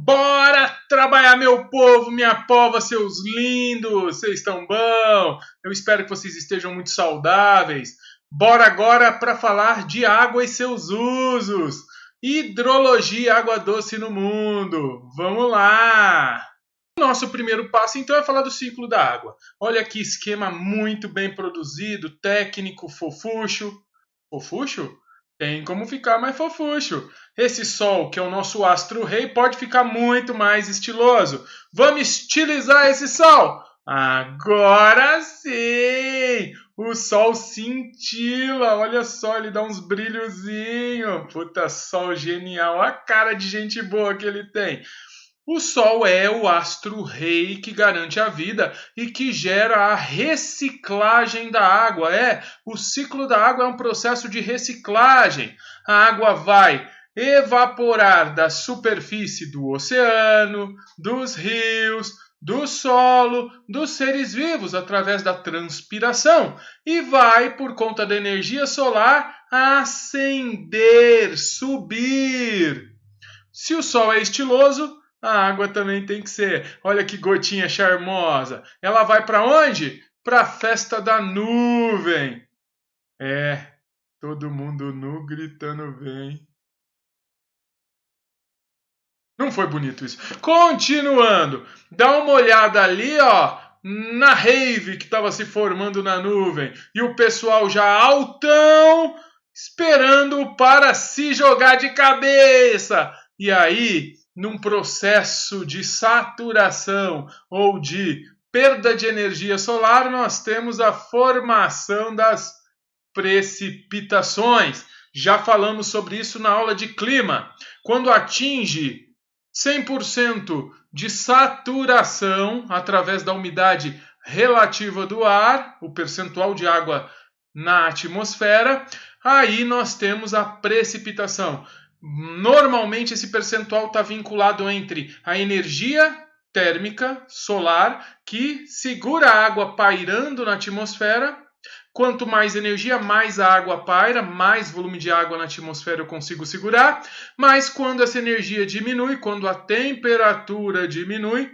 Bora trabalhar, meu povo, minha pova, seus lindos! Vocês estão bom? Eu espero que vocês estejam muito saudáveis. Bora agora para falar de água e seus usos. Hidrologia, água doce no mundo. Vamos lá! O nosso primeiro passo, então, é falar do ciclo da água. Olha que esquema muito bem produzido, técnico, fofucho. Fofucho? Tem como ficar mais fofucho. Esse Sol, que é o nosso astro-rei, pode ficar muito mais estiloso. Vamos estilizar esse Sol? Agora sim! O Sol cintila, olha só, ele dá uns brilhozinhos. Puta, Sol genial, a cara de gente boa que ele tem. O Sol é o astro-rei que garante a vida e que gera a reciclagem da água. O ciclo da água é um processo de reciclagem. A água vai evaporar da superfície do oceano, dos rios, do solo, dos seres vivos através da transpiração e vai, por conta da energia solar, ascender, subir. Se o Sol é estiloso, a água também tem que ser. Olha que gotinha charmosa. Ela vai para onde? Para a festa da nuvem. Todo mundo nu gritando vem. Não foi bonito isso. Continuando. Dá uma olhada ali, ó, na rave que estava se formando na nuvem. E o pessoal já altão, esperando para se jogar de cabeça. E aí, num processo de saturação ou de perda de energia solar, nós temos a formação das precipitações. Já falamos sobre isso na aula de clima. Quando atinge 100% de saturação através da umidade relativa do ar, o percentual de água na atmosfera, aí nós temos a precipitação. Normalmente esse percentual está vinculado entre a energia térmica solar, que segura a água pairando na atmosfera. Quanto mais energia, mais a água paira, mais volume de água na atmosfera eu consigo segurar. Mas quando essa energia diminui, quando a temperatura diminui,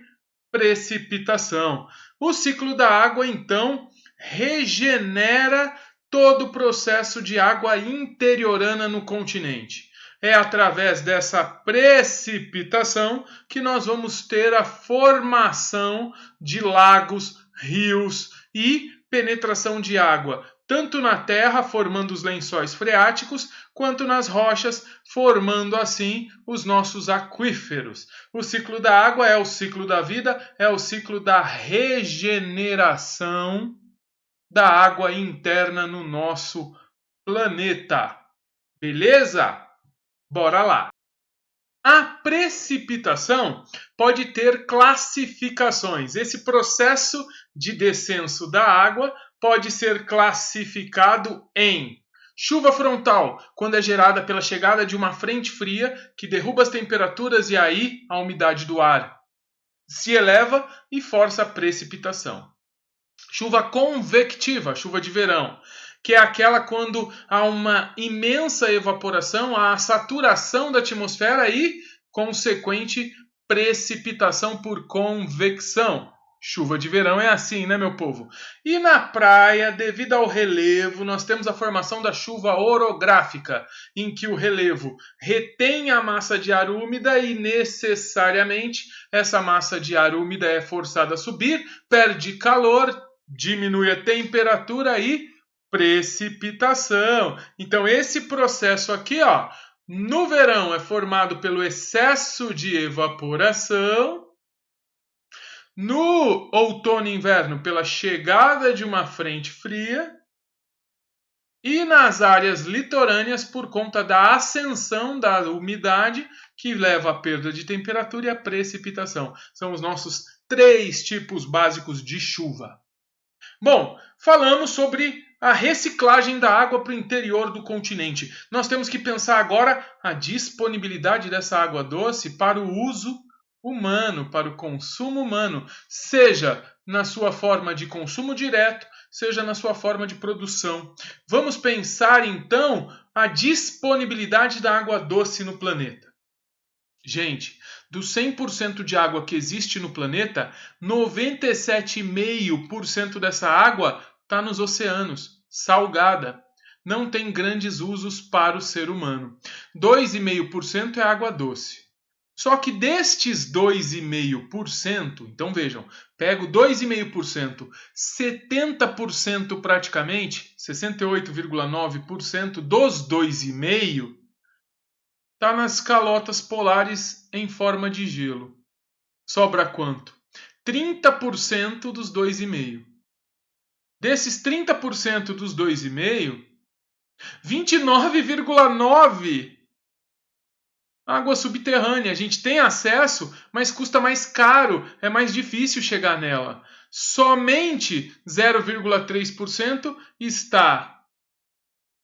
precipitação. O ciclo da água, então, regenera todo o processo de água interiorana no continente. É através dessa precipitação que nós vamos ter a formação de lagos, rios e penetração de água, tanto na terra, formando os lençóis freáticos, quanto nas rochas, formando assim os nossos aquíferos. O ciclo da água é o ciclo da vida, é o ciclo da regeneração da água interna no nosso planeta. Beleza? Bora lá! A precipitação pode ter classificações. Esse processo de descenso da água pode ser classificado em chuva frontal, quando é gerada pela chegada de uma frente fria que derruba as temperaturas e aí a umidade do ar se eleva e força a precipitação. Chuva convectiva, chuva de verão, que é aquela quando há uma imensa evaporação, há a saturação da atmosfera e consequente precipitação por convecção. Chuva de verão é assim, né, meu povo? E na praia, devido ao relevo, nós temos a formação da chuva orográfica, em que o relevo retém a massa de ar úmida e necessariamente essa massa de ar úmida é forçada a subir, perde calor, diminui a temperatura e precipitação. Então esse processo aqui, ó, no verão é formado pelo excesso de evaporação, no outono e inverno pela chegada de uma frente fria e nas áreas litorâneas por conta da ascensão da umidade que leva à perda de temperatura e à precipitação. São os nossos 3 tipos básicos de chuva. Bom, falamos sobre a reciclagem da água para o interior do continente. Nós temos que pensar agora a disponibilidade dessa água doce para o uso humano, para o consumo humano, seja na sua forma de consumo direto, seja na sua forma de produção. Vamos pensar então a disponibilidade da água doce no planeta. Gente, dos 100% de água que existe no planeta, 97,5% dessa água está nos oceanos, salgada. Não tem grandes usos para o ser humano. 2,5% é água doce. Só que destes 2,5%, então vejam, pego 2,5%, 70% praticamente, 68,9% dos 2,5% está nas calotas polares em forma de gelo. Sobra quanto? 30% dos 2,5%. Desses 30% dos 2,5%, 29,9% água subterrânea. A gente tem acesso, mas custa mais caro, é mais difícil chegar nela. Somente 0,3% está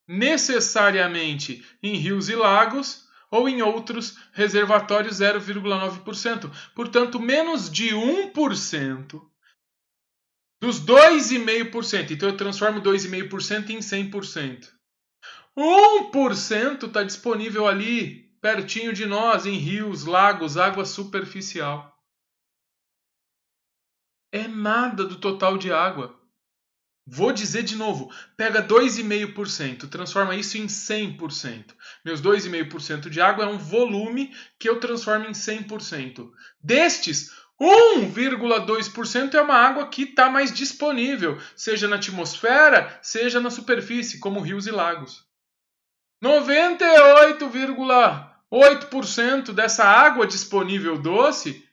necessariamente em rios e lagos ou em outros reservatórios 0,9%. Portanto, menos de 1% dos 2,5%. Então eu transformo 2,5% em 100%. 1% está disponível ali, pertinho de nós, em rios, lagos, água superficial. É nada do total de água. Vou dizer de novo, pega 2,5%, transforma isso em 100%. Meus 2,5% de água é um volume que eu transformo em 100%. Destes, 1,2% é uma água que está mais disponível, seja na atmosfera, seja na superfície, como rios e lagos. 98,8% dessa água disponível doce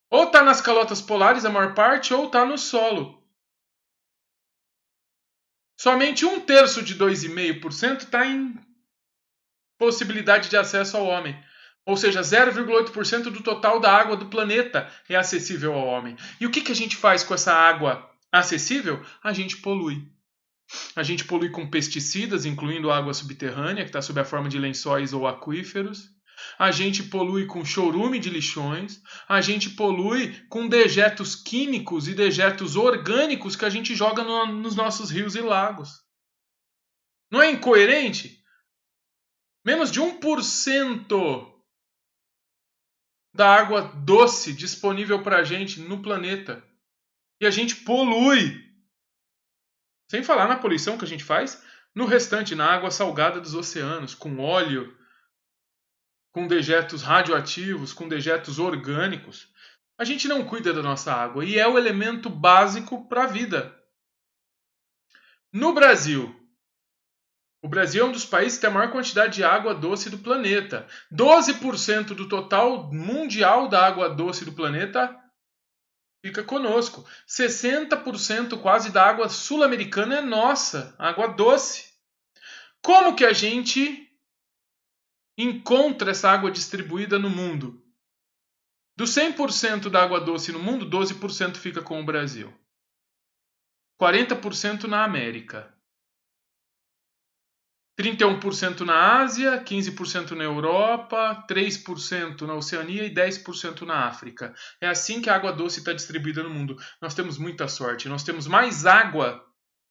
ou está nas calotas polares, a maior parte, ou está no solo. Somente 1/3 de 2,5% está em possibilidade de acesso ao homem. Ou seja, 0,8% do total da água do planeta é acessível ao homem. E o que a gente faz com essa água acessível? A gente polui. A gente polui com pesticidas, incluindo água subterrânea, que está sob a forma de lençóis ou aquíferos. A gente polui com chorume de lixões. A gente polui com dejetos químicos e dejetos orgânicos que a gente joga nos nossos rios e lagos. Não é incoerente? Menos de 1% da água doce disponível para a gente no planeta. E a gente polui. Sem falar na poluição que a gente faz no restante, na água salgada dos oceanos, com óleo, com dejetos radioativos, com dejetos orgânicos. A gente não cuida da nossa água e é o elemento básico para a vida. No Brasil, o Brasil é um dos países que tem a maior quantidade de água doce do planeta. 12% do total mundial da água doce do planeta fica conosco. 60% quase da água sul-americana é nossa, água doce. Como que a gente encontra essa água distribuída no mundo? Do 100% da água doce no mundo, 12% fica com o Brasil. 40% na América. 31% na Ásia, 15% na Europa, 3% na Oceania e 10% na África. É assim que a água doce está distribuída no mundo. Nós temos muita sorte. Nós temos mais água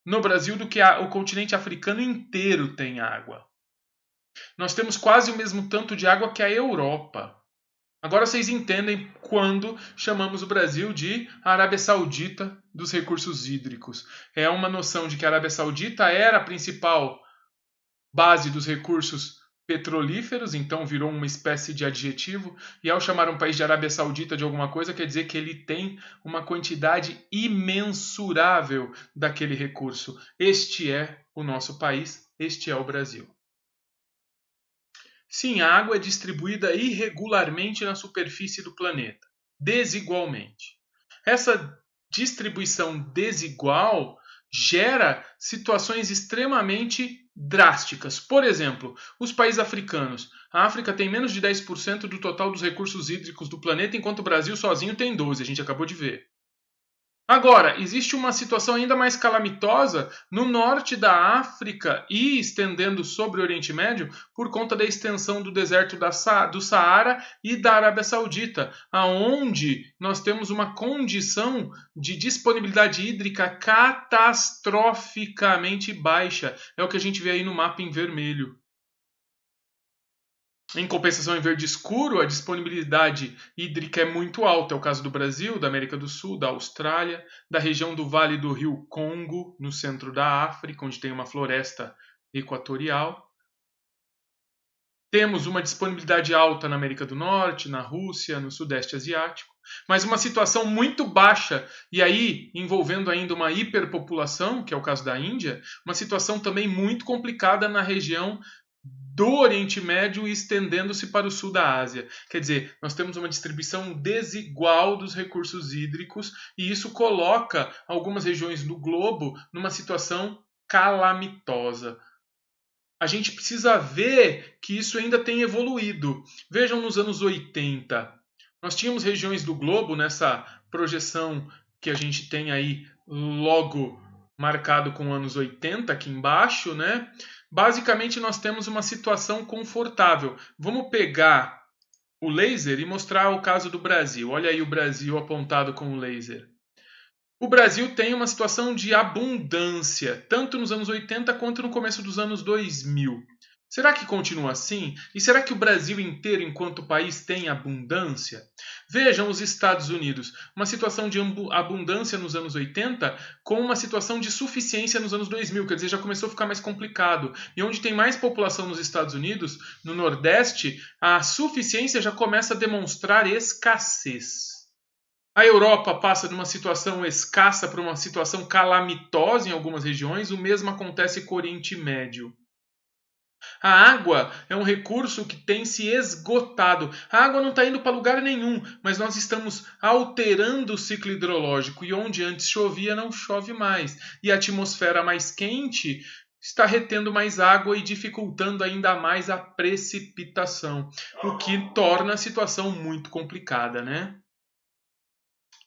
no Brasil do que o continente africano inteiro tem água. Nós temos quase o mesmo tanto de água que a Europa. Agora vocês entendem quando chamamos o Brasil de Arábia Saudita dos recursos hídricos. É uma noção de que a Arábia Saudita era a principal base dos recursos petrolíferos, então virou uma espécie de adjetivo, e ao chamar um país de Arábia Saudita de alguma coisa, quer dizer que ele tem uma quantidade imensurável daquele recurso. Este é o nosso país, este é o Brasil. Sim, a água é distribuída irregularmente na superfície do planeta, desigualmente. Essa distribuição desigual gera situações extremamente drásticas. Por exemplo, os países africanos. A África tem menos de 10% do total dos recursos hídricos do planeta, enquanto o Brasil sozinho tem 12%, a gente acabou de ver. Agora, existe uma situação ainda mais calamitosa no norte da África e estendendo sobre o Oriente Médio por conta da extensão do deserto do Saara e da Arábia Saudita, aonde nós temos uma condição de disponibilidade hídrica catastroficamente baixa. É o que a gente vê aí no mapa em vermelho. Em compensação, em verde escuro, a disponibilidade hídrica é muito alta. É o caso do Brasil, da América do Sul, da Austrália, da região do Vale do Rio Congo, no centro da África, onde tem uma floresta equatorial. Temos uma disponibilidade alta na América do Norte, na Rússia, no Sudeste Asiático, mas uma situação muito baixa, e aí envolvendo ainda uma hiperpopulação, que é o caso da Índia, uma situação também muito complicada na região do Oriente Médio e estendendo-se para o sul da Ásia. Quer dizer, nós temos uma distribuição desigual dos recursos hídricos e isso coloca algumas regiões do globo numa situação calamitosa. A gente precisa ver que isso ainda tem evoluído. Vejam nos anos 80. Nós tínhamos regiões do globo nessa projeção que a gente tem aí logo marcado com anos 80 aqui embaixo, né? Basicamente nós temos uma situação confortável. Vamos pegar o laser e mostrar o caso do Brasil. Olha aí o Brasil apontado com o laser. O Brasil tem uma situação de abundância, tanto nos anos 80 quanto no começo dos anos 2000. Será que continua assim? E será que o Brasil inteiro, enquanto país, tem abundância? Vejam os Estados Unidos, uma situação de abundância nos anos 80 com uma situação de suficiência nos anos 2000, quer dizer, já começou a ficar mais complicado. E onde tem mais população nos Estados Unidos, no Nordeste, a suficiência já começa a demonstrar escassez. A Europa passa de uma situação escassa para uma situação calamitosa em algumas regiões, o mesmo acontece com o Oriente Médio. A água é um recurso que tem se esgotado. A água não está indo para lugar nenhum, mas nós estamos alterando o ciclo hidrológico e onde antes chovia não chove mais. E a atmosfera mais quente está retendo mais água e dificultando ainda mais a precipitação, o que torna a situação muito complicada, né?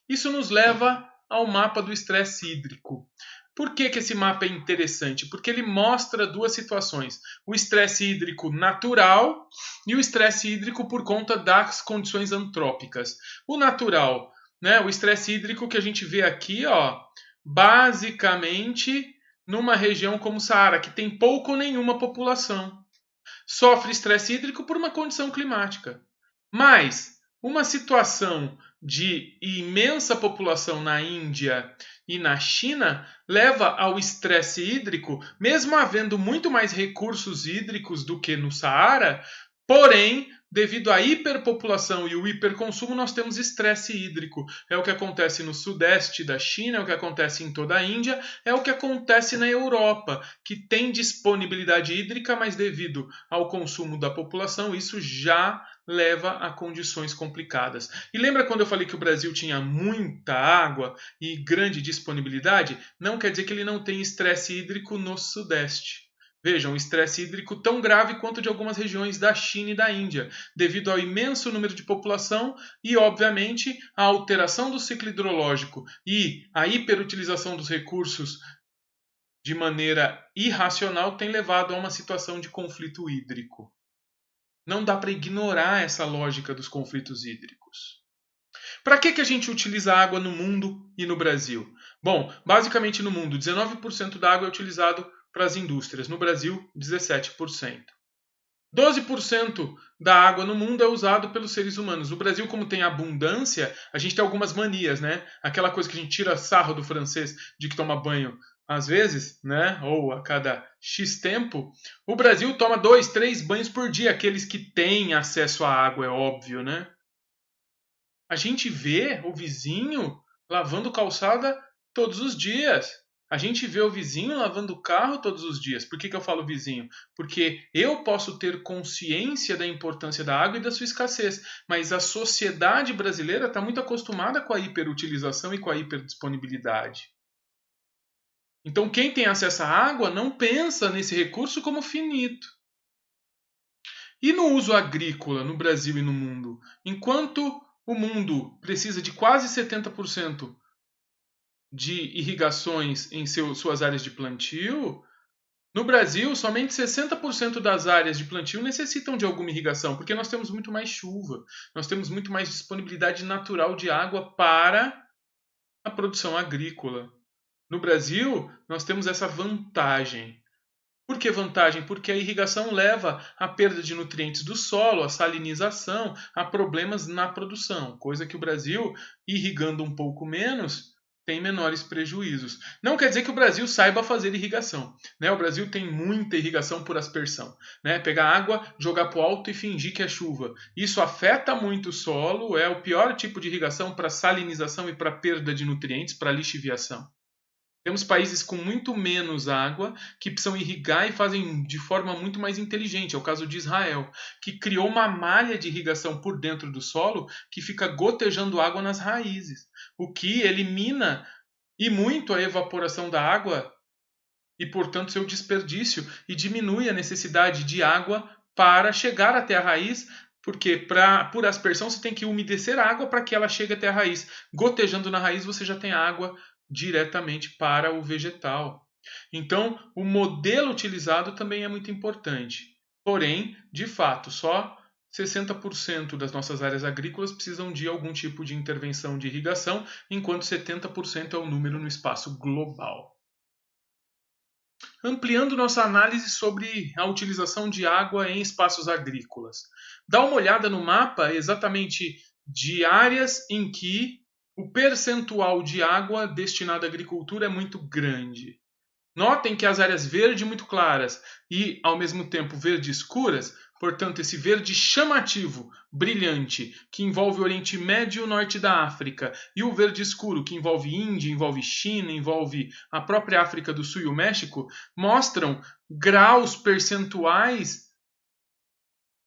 Isso nos leva ao mapa do estresse hídrico. Por que esse mapa é interessante? Porque ele mostra duas situações: o estresse hídrico natural e o estresse hídrico por conta das condições antrópicas. O natural, né, o estresse hídrico que a gente vê aqui, ó, basicamente numa região como o Saara, que tem pouco ou nenhuma população. Sofre estresse hídrico por uma condição climática. Mas uma situação de imensa população na Índia e na China leva ao estresse hídrico, mesmo havendo muito mais recursos hídricos do que no Saara, porém, devido à hiperpopulação e o hiperconsumo, nós temos estresse hídrico. É o que acontece no sudeste da China, é o que acontece em toda a Índia, é o que acontece na Europa, que tem disponibilidade hídrica, mas devido ao consumo da população, isso já leva a condições complicadas. E lembra quando eu falei que o Brasil tinha muita água e grande disponibilidade? Não quer dizer que ele não tem estresse hídrico no sudeste. Vejam, estresse hídrico tão grave quanto de algumas regiões da China e da Índia, devido ao imenso número de população e, obviamente, a alteração do ciclo hidrológico e a hiperutilização dos recursos de maneira irracional tem levado a uma situação de conflito hídrico. Não dá para ignorar essa lógica dos conflitos hídricos. Para que a gente utiliza água no mundo e no Brasil? Bom, basicamente no mundo, 19% da água é utilizado para as indústrias. No Brasil, 17%. 12% da água no mundo é usado pelos seres humanos. O Brasil, como tem abundância, a gente tem algumas manias, né? Aquela coisa que a gente tira sarro do francês de que toma banho às vezes, né? Ou a cada X tempo. O Brasil toma 2, 3 banhos por dia. Aqueles que têm acesso à água, é óbvio, né? A gente vê o vizinho lavando calçada todos os dias. A gente vê o vizinho lavando o carro todos os dias. Por que eu falo vizinho? Porque eu posso ter consciência da importância da água e da sua escassez, mas a sociedade brasileira está muito acostumada com a hiperutilização e com a hiperdisponibilidade. Então, quem tem acesso à água não pensa nesse recurso como finito. E no uso agrícola no Brasil e no mundo? Enquanto o mundo precisa de quase 70% de irrigações em suas áreas de plantio, no Brasil, somente 60% das áreas de plantio necessitam de alguma irrigação, porque nós temos muito mais chuva, nós temos muito mais disponibilidade natural de água para a produção agrícola. No Brasil, nós temos essa vantagem. Por que vantagem? Porque a irrigação leva à perda de nutrientes do solo, à salinização, a problemas na produção, coisa que o Brasil, irrigando um pouco menos, tem menores prejuízos. Não quer dizer que o Brasil saiba fazer irrigação, né? O Brasil tem muita irrigação por aspersão, né? Pegar água, jogar para o alto e fingir que é chuva. Isso afeta muito o solo, é o pior tipo de irrigação para salinização e para perda de nutrientes, para lixiviação. Temos países com muito menos água que precisam irrigar e fazem de forma muito mais inteligente. É o caso de Israel, que criou uma malha de irrigação por dentro do solo que fica gotejando água nas raízes, o que elimina e muito a evaporação da água e, portanto, seu desperdício e diminui a necessidade de água para chegar até a raiz. Porque por aspersão você tem que umedecer a água para que ela chegue até a raiz. Gotejando na raiz você já tem água diretamente para o vegetal. Então, o modelo utilizado também é muito importante. Porém, de fato, só 60% das nossas áreas agrícolas precisam de algum tipo de intervenção de irrigação, enquanto 70% é o número no espaço global. Ampliando nossa análise sobre a utilização de água em espaços agrícolas. Dá uma olhada no mapa exatamente de áreas em que o percentual de água destinada à agricultura é muito grande. Notem que as áreas verde muito claras e, ao mesmo tempo, verde escuras, portanto, esse verde chamativo, brilhante, que envolve o Oriente Médio e o Norte da África, e o verde escuro, que envolve Índia, envolve China, envolve a própria África do Sul e o México, mostram graus percentuais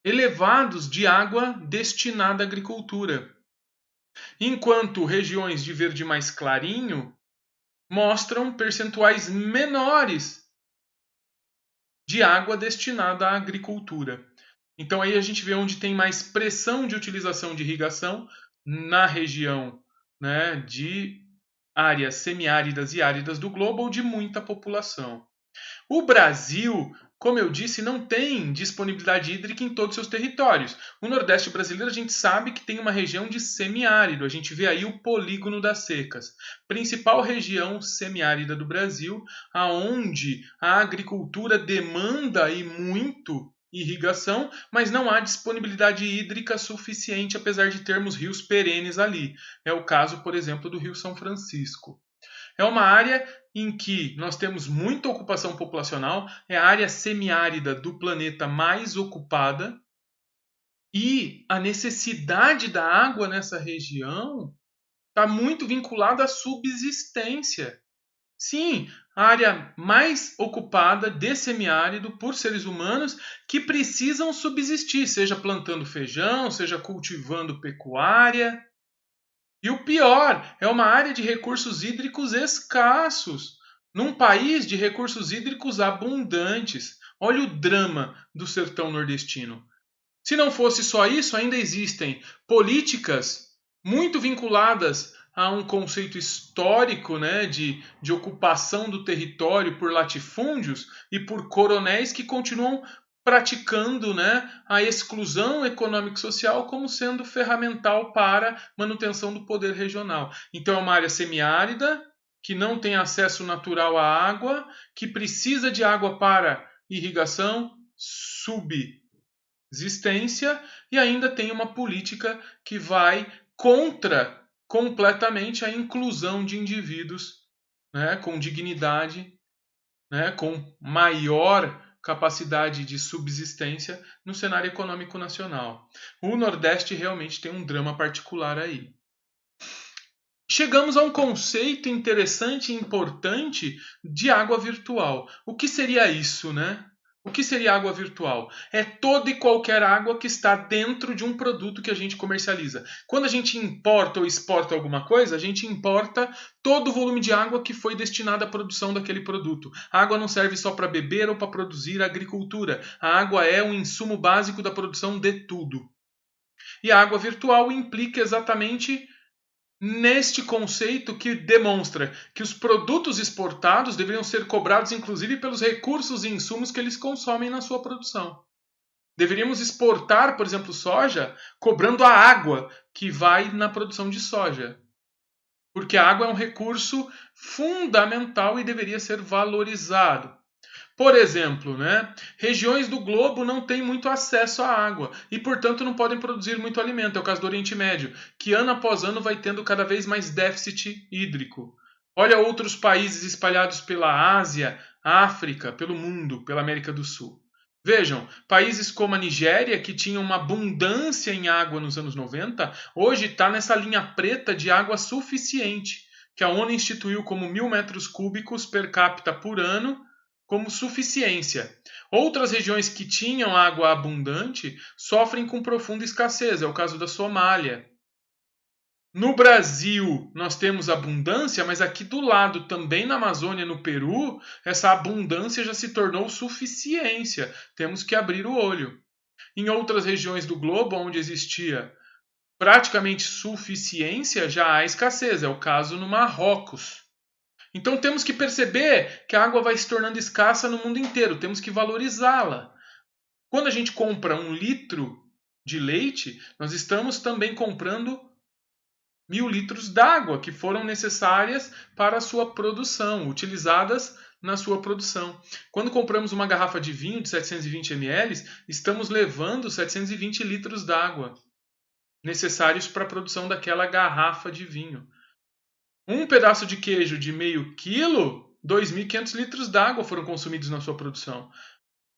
elevados de água destinada à agricultura. Enquanto regiões de verde mais clarinho mostram percentuais menores de água destinada à agricultura. Então aí a gente vê onde tem mais pressão de utilização de irrigação na região, né, de áreas semiáridas e áridas do globo ou de muita população. O Brasil, como eu disse, não tem disponibilidade hídrica em todos os seus territórios. O Nordeste brasileiro a gente sabe que tem uma região de semiárido. A gente vê aí o polígono das secas. Principal região semiárida do Brasil, aonde a agricultura demanda e muito irrigação, mas não há disponibilidade hídrica suficiente, apesar de termos rios perenes ali. É o caso, por exemplo, do Rio São Francisco. É uma área em que nós temos muita ocupação populacional, é a área semiárida do planeta mais ocupada, e a necessidade da água nessa região está muito vinculada à subsistência. Sim, a área mais ocupada de semiárido por seres humanos que precisam subsistir, seja plantando feijão, seja cultivando pecuária. E o pior, é uma área de recursos hídricos escassos, num país de recursos hídricos abundantes. Olha o drama do sertão nordestino. Se não fosse só isso, ainda existem políticas muito vinculadas a um conceito histórico, né, de ocupação do território por latifúndios e por coronéis que continuam praticando, né, a exclusão econômico-social como sendo ferramental para manutenção do poder regional. Então é uma área semiárida, que não tem acesso natural à água, que precisa de água para irrigação, subsistência, e ainda tem uma política que vai contra completamente a inclusão de indivíduos, né, com dignidade, né, com maior capacidade de subsistência no cenário econômico nacional. O Nordeste realmente tem um drama particular aí. Chegamos a um conceito interessante e importante de água virtual. O que seria isso, né? O que seria água virtual? É toda e qualquer água que está dentro de um produto que a gente comercializa. Quando a gente importa ou exporta alguma coisa, a gente importa todo o volume de água que foi destinado à produção daquele produto. A água não serve só para beber ou para produzir agricultura. A água é um insumo básico da produção de tudo. E a água virtual implica exatamente neste conceito que demonstra que os produtos exportados deveriam ser cobrados inclusive pelos recursos e insumos que eles consomem na sua produção. Deveríamos exportar, por exemplo, soja, cobrando a água que vai na produção de soja. Porque a água é um recurso fundamental e deveria ser valorizado. Por exemplo, né, regiões do globo não têm muito acesso à água e, portanto, não podem produzir muito alimento. É o caso do Oriente Médio, que ano após ano vai tendo cada vez mais déficit hídrico. Olha outros países espalhados pela Ásia, África, pelo mundo, pela América do Sul. Vejam, países como a Nigéria, que tinha uma abundância em água nos anos 90, hoje está nessa linha preta de água suficiente, que a ONU instituiu como 1.000 metros cúbicos per capita por ano como suficiência. Outras regiões que tinham água abundante sofrem com profunda escassez, é o caso da Somália. No Brasil, nós temos abundância, mas aqui do lado, também na Amazônia, no Peru, essa abundância já se tornou suficiência. Temos que abrir o olho. Em outras regiões do globo, onde existia praticamente suficiência, já há escassez. É o caso no Marrocos. Então temos que perceber que a água vai se tornando escassa no mundo inteiro. Temos que valorizá-la. Quando a gente compra 1 litro de leite, nós estamos também comprando 1.000 litros d'água que foram necessárias para a sua produção, utilizadas na sua produção. Quando compramos uma garrafa de vinho de 720 ml, estamos levando 720 litros d'água necessários para a produção daquela garrafa de vinho. Um pedaço de queijo de meio quilo, 2.500 litros d'água foram consumidos na sua produção.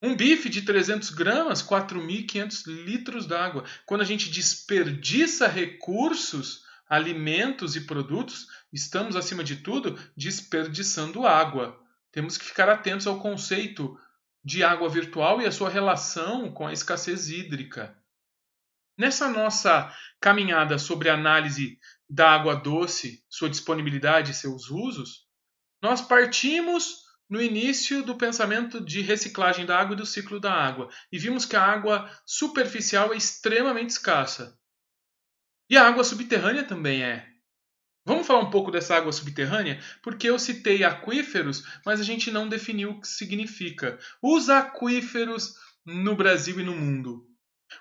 Um bife de 300 gramas, 4.500 litros d'água. Quando a gente desperdiça recursos, alimentos e produtos, estamos, acima de tudo, desperdiçando água. Temos que ficar atentos ao conceito de água virtual e a sua relação com a escassez hídrica. Nessa nossa caminhada sobre a análise da água doce, sua disponibilidade e seus usos, nós partimos no início do pensamento de reciclagem da água e do ciclo da água, e vimos que a água superficial é extremamente escassa. E a água subterrânea também é. Vamos falar um pouco dessa água subterrânea? Porque eu citei aquíferos, mas a gente não definiu o que significa. Os aquíferos no Brasil e no mundo.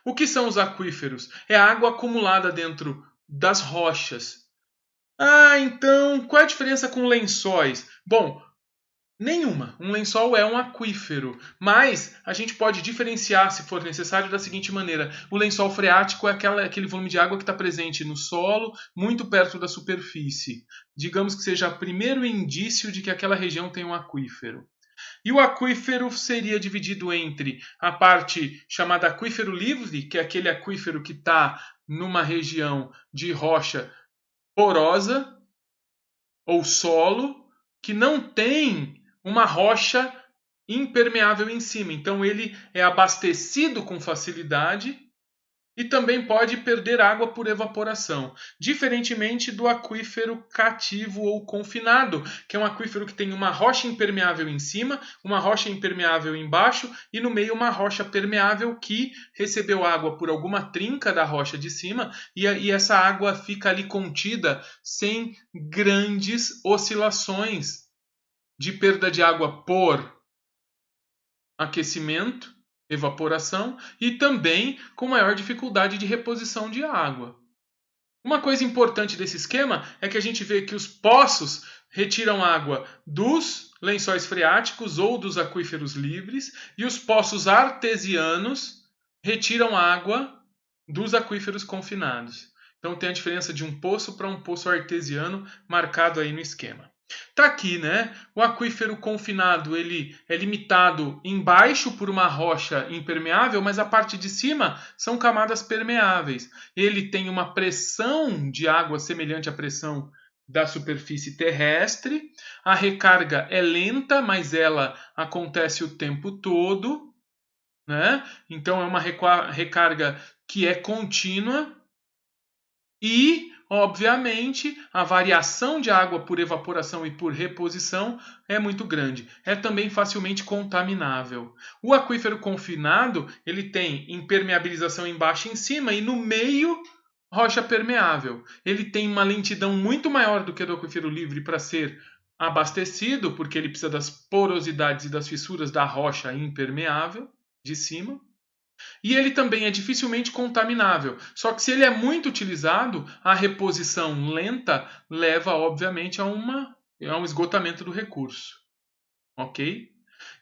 O que são os aquíferos? É a água acumulada dentro das rochas. Ah, então qual é a diferença com lençóis? Bom, nenhuma. Um lençol é um aquífero, mas a gente pode diferenciar, se for necessário, da seguinte maneira. O lençol freático é aquele volume de água que está presente no solo, muito perto da superfície. Digamos que seja o primeiro indício de que aquela região tem um aquífero. E o aquífero seria dividido entre a parte chamada aquífero livre, que é aquele aquífero que está numa região de rocha porosa ou solo, que não tem uma rocha impermeável em cima. Então ele é abastecido com facilidade e também pode perder água por evaporação, diferentemente do aquífero cativo ou confinado, que é um aquífero que tem uma rocha impermeável em cima, uma rocha impermeável embaixo e no meio uma rocha permeável que recebeu água por alguma trinca da rocha de cima e essa água fica ali contida sem grandes oscilações de perda de água por aquecimento, evaporação e também com maior dificuldade de reposição de água. Uma coisa importante desse esquema é que a gente vê que os poços retiram água dos lençóis freáticos ou dos aquíferos livres e os poços artesianos retiram água dos aquíferos confinados. Então tem a diferença de um poço para um poço artesiano marcado aí no esquema. Tá aqui, né? O aquífero confinado ele é limitado embaixo por uma rocha impermeável, mas a parte de cima são camadas permeáveis. Ele tem uma pressão de água semelhante à pressão da superfície terrestre. A recarga é lenta, mas ela acontece o tempo todo, né? Então é uma recarga que é contínua e obviamente, a variação de água por evaporação e por reposição é muito grande. É também facilmente contaminável. O aquífero confinado, ele tem impermeabilização embaixo e em cima e no meio rocha permeável. Ele tem uma lentidão muito maior do que a do aquífero livre para ser abastecido, porque ele precisa das porosidades e das fissuras da rocha impermeável de cima. E ele também é dificilmente contaminável. Só que se ele é muito utilizado, a reposição lenta leva, obviamente, a um esgotamento do recurso. Ok?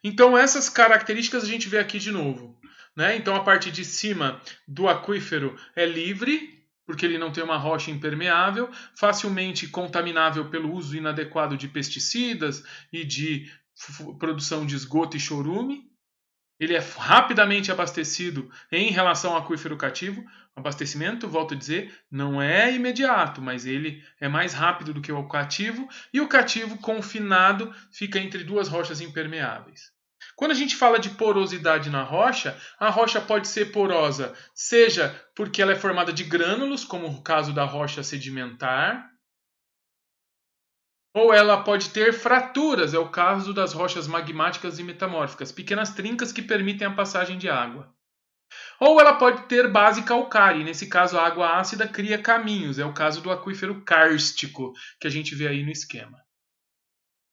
Então essas características a gente vê aqui de novo, né? Então a parte de cima do aquífero é livre, porque ele não tem uma rocha impermeável, facilmente contaminável pelo uso inadequado de pesticidas e de produção de esgoto e chorume. Ele é rapidamente abastecido em relação ao aquífero cativo. Abastecimento, volto a dizer, não é imediato, mas ele é mais rápido do que o cativo. E o cativo confinado fica entre duas rochas impermeáveis. Quando a gente fala de porosidade na rocha, a rocha pode ser porosa, seja porque ela é formada de grânulos, como o caso da rocha sedimentar, ou ela pode ter fraturas, é o caso das rochas magmáticas e metamórficas, pequenas trincas que permitem a passagem de água. Ou ela pode ter base calcária, e nesse caso a água ácida cria caminhos, é o caso do aquífero kárstico, que a gente vê aí no esquema.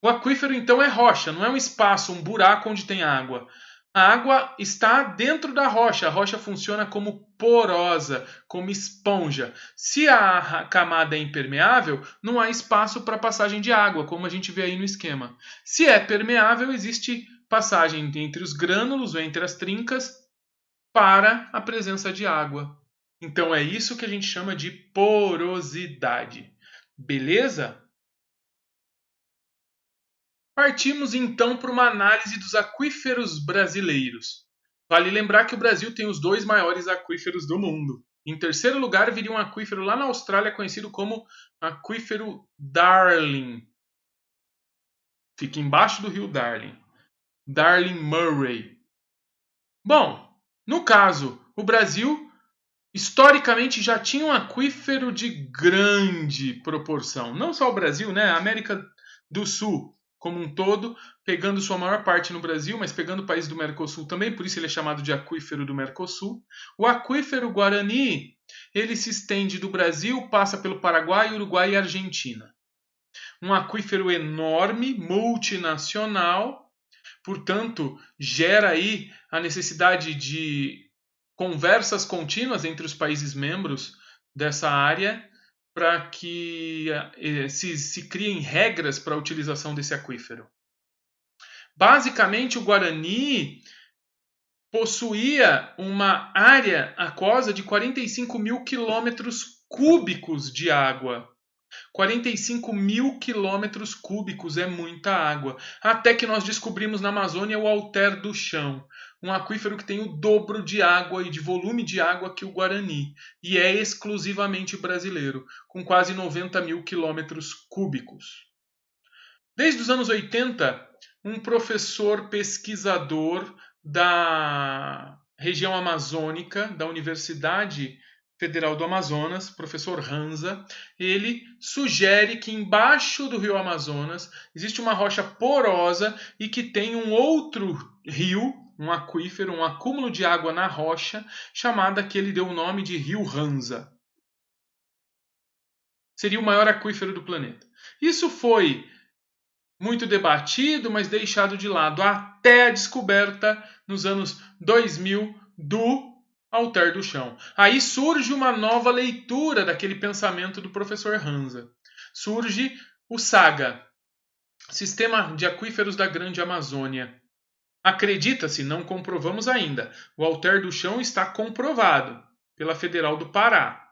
O aquífero então é rocha, não é um espaço, um buraco onde tem água. A água está dentro da rocha, a rocha funciona como porosa, como esponja. Se a camada é impermeável, não há espaço para passagem de água, como a gente vê aí no esquema. Se é permeável, existe passagem entre os grânulos ou entre as trincas para a presença de água. Então é isso que a gente chama de porosidade. Beleza? Partimos então para uma análise dos aquíferos brasileiros. Vale lembrar que o Brasil tem os dois maiores aquíferos do mundo. Em terceiro lugar, viria um aquífero lá na Austrália conhecido como aquífero Darling. Fica embaixo do rio Darling. Darling Murray. Bom, no caso, o Brasil historicamente já tinha um aquífero de grande proporção. Não só o Brasil, né? A América do Sul como um todo, pegando sua maior parte no Brasil, mas pegando o país do Mercosul também, por isso ele é chamado de aquífero do Mercosul. O aquífero Guarani, ele se estende do Brasil, passa pelo Paraguai, Uruguai e Argentina. Um aquífero enorme, multinacional, portanto, gera aí a necessidade de conversas contínuas entre os países membros dessa área para que se criem regras para a utilização desse aquífero. Basicamente, o Guarani possuía uma área aquosa de 45 mil quilômetros cúbicos de água. 45 mil quilômetros cúbicos é muita água. Até que nós descobrimos na Amazônia o Alter do Chão, um aquífero que tem o dobro de água e de volume de água que o Guarani, e é exclusivamente brasileiro, com quase 90 mil quilômetros cúbicos. Desde os anos 80, um professor pesquisador da região amazônica, da Universidade Federal do Amazonas, professor Hansa, ele sugere que embaixo do rio Amazonas existe uma rocha porosa e que tem um outro rio, um aquífero, um acúmulo de água na rocha, chamada que ele deu o nome de Rio Hansa. Seria o maior aquífero do planeta. Isso foi muito debatido, mas deixado de lado até a descoberta nos anos 2000 do Alter do Chão. Aí surge uma nova leitura daquele pensamento do professor Hansa. Surge o SAGA, Sistema de Aquíferos da Grande Amazônia. Acredita-se, não comprovamos ainda. O Alter do Chão está comprovado pela Federal do Pará.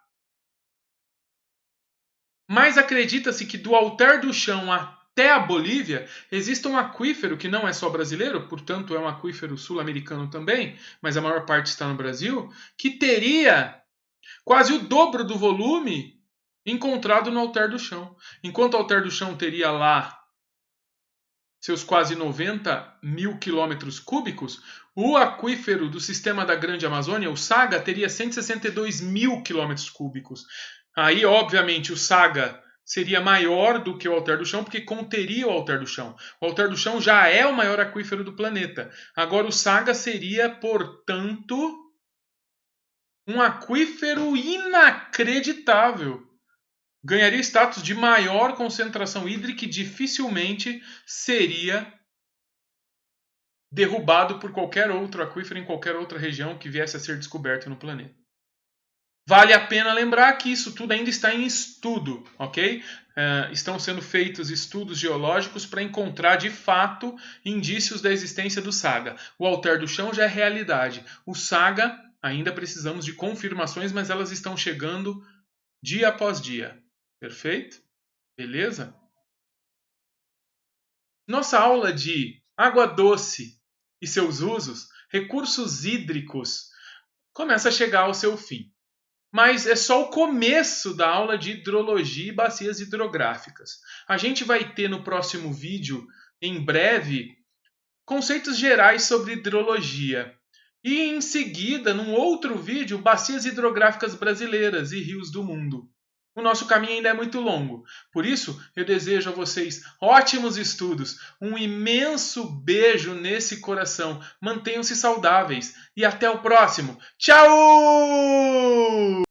Mas acredita-se que do Alter do Chão até a Bolívia, existe um aquífero que não é só brasileiro, portanto é um aquífero sul-americano também, mas a maior parte está no Brasil, que teria quase o dobro do volume encontrado no Alter do Chão. Enquanto o Alter do Chão teria lá seus quase 90 mil quilômetros cúbicos, o aquífero do sistema da Grande Amazônia, o SAGA, teria 162 mil quilômetros cúbicos. Aí, obviamente, o SAGA seria maior do que o Alter do Chão, porque conteria o Alter do Chão. O Alter do Chão já é o maior aquífero do planeta. Agora, o SAGA seria, portanto, um aquífero inacreditável. Ganharia status de maior concentração hídrica e dificilmente seria derrubado por qualquer outro aquífero em qualquer outra região que viesse a ser descoberto no planeta. Vale a pena lembrar que isso tudo ainda está em estudo, ok? Estão sendo feitos estudos geológicos para encontrar de fato indícios da existência do Saga. O Alter do Chão já é realidade. O Saga ainda precisamos de confirmações, mas elas estão chegando dia após dia. Perfeito? Beleza? Nossa aula de água doce e seus usos, recursos hídricos, começa a chegar ao seu fim. Mas é só o começo da aula de hidrologia e bacias hidrográficas. A gente vai ter no próximo vídeo, em breve, conceitos gerais sobre hidrologia. E em seguida, num outro vídeo, bacias hidrográficas brasileiras e rios do mundo. O nosso caminho ainda é muito longo. Por isso, eu desejo a vocês ótimos estudos, um imenso beijo nesse coração. Mantenham-se saudáveis e até o próximo. Tchau!